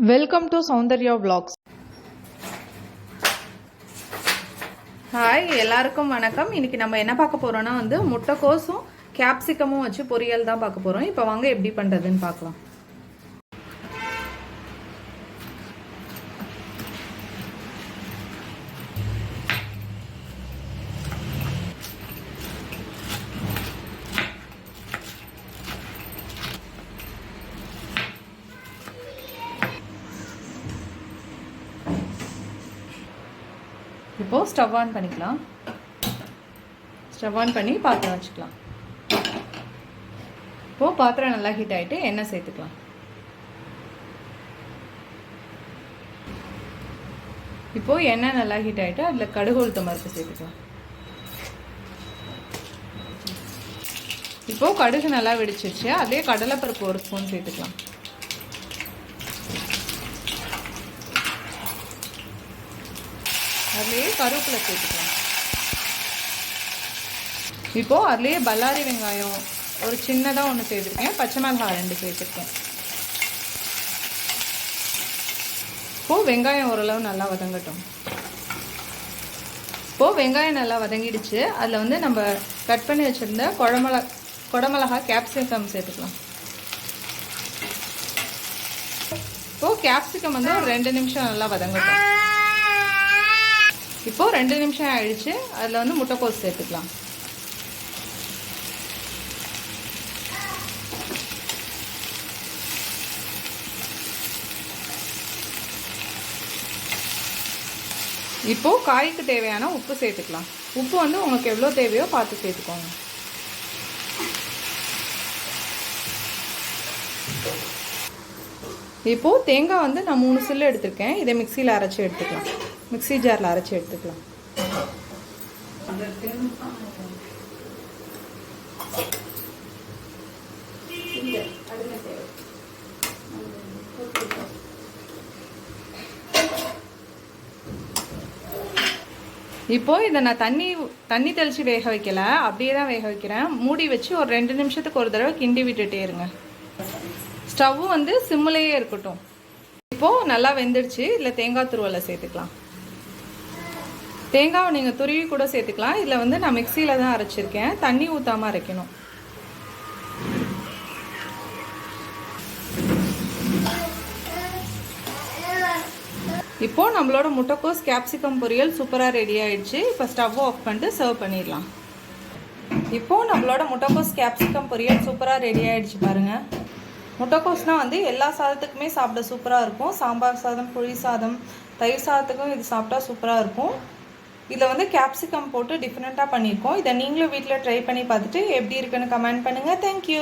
Welcome to Soundarya vlogs. Hi, எல்லாருக்கும் வணக்கம். இன்னைக்கு நம்ம என்ன பார்க்க போறோம்னா முட்டைக்கோஸும் கேப்சிகமும் வச்சு பொரியல் தான் பார்க்க போறோம். இப்போ வாங்க எப்படி பண்றதுன்னு பார்க்கலாம். இப்போ ஸ்டவ் ஆன் பண்ணிக்கலாம். ஸ்டவ் ஆன் பண்ணி பாத்திரம் வச்சுக்கலாம். இப்போ பாத்திரம் நல்லா ஹீட் ஆகிட்டு எண்ணெய் சேர்த்துக்கலாம். இப்போ எண்ணெய் நல்லா ஹீட் ஆகிட்டு அதில் கடுகு உளுத்தம் பருப்பு சேர்த்துக்கலாம். இப்போ கடுகு நல்லா வெடிச்சிருச்சு. அதே கடலைப்பருப்பு ஒரு ஸ்பூன் சேர்த்துக்கலாம். அதுலேயே கருவேப்பிலை சேர்த்துக்கலாம். இப்போ அதுலேயே பல்லாரி வெங்காயம் ஒரு சின்னதாக ஒன்று சேர்த்துருக்கேன். பச்சை மிளகாய் 2 சேர்த்துருக்கேன். இப்போது வெங்காயம் ஓரளவு நல்லா வதங்கட்டும். இப்போது வெங்காயம் நல்லா வதங்கிடுச்சு. அதில் நம்ம கட் பண்ணி வச்சுருந்த குடமிளகா கேப்சிகம் சேர்த்துக்கலாம். இப்போது கேப்சிகம் ஒரு 2 நிமிஷம் நல்லா வதங்கட்டும். இப்போ 2 நிமிஷம் ஆயிடுச்சு. அதில் முட்டைக்கோஸ் சேர்த்துக்கலாம். இப்போ காய்க்கு தேவையான உப்பு சேர்த்துக்கலாம். உப்பு உங்களுக்கு எவ்வளோ தேவையோ பார்த்து சேர்த்துக்கோங்க. இப்போ தேங்காய் நான் 3 சில்லு எடுத்திருக்கேன். இதை மிக்சியில் அரைச்சி எடுத்துக்கலாம். மிக்சி ஜாரில் அரைச்சி எடுத்துக்கலாம். இப்போ இதை நான் தண்ணி தெளித்து வேக வைக்கல, அப்படியே தான் வேக வைக்கிறேன். மூடி வச்சு ஒரு 2 நிமிஷத்துக்கு ஒரு தடவை கிண்டி விட்டுட்டே இருங்க. ஸ்டவ்வும் சிம்மிலேயே இருக்கட்டும். இப்போது நல்லா வெந்துடுச்சு. இதில் தேங்காய் துருவலை சேர்த்துக்கலாம். தேங்காவை நீங்கள் துருவி கூட சேர்த்துக்கலாம். இதில் நான் மிக்சியில் தான் அரைச்சிருக்கேன். தண்ணி ஊற்றாமல் அரைக்கணும். இப்போது நம்மளோட முட்டைக்கோஸ் கேப்சிகம் பொரியல் சூப்பராக ரெடி ஆகிடுச்சு. இப்போ ஸ்டவ் ஆஃப் பண்ணிட்டு சர்வ் பண்ணிடலாம். இப்போது நம்மளோட முட்டைக்கோஸ் கேப்சிகம் பொரியல் சூப்பராக ரெடி ஆகிடுச்சு பாருங்கள். முட்டைக்கோஸ்னால் எல்லா சாதத்துக்குமே சாப்பிட சூப்பராக இருக்கும். சாம்பார் சாதம், புளி சாதம், தயிர் சாதத்துக்கும் இது சாப்பிட்டா சூப்பராக இருக்கும். இதில் கேப்சிகம் போட்டு டிஃப்ரெண்ட்டாக பண்ணியிருக்கோம். இதை நீங்களும் வீட்டில் ட்ரை பண்ணி பார்த்துட்டு எப்படி இருக்குன்னு கமெண்ட் பண்ணுங்கள். தேங்க்யூ.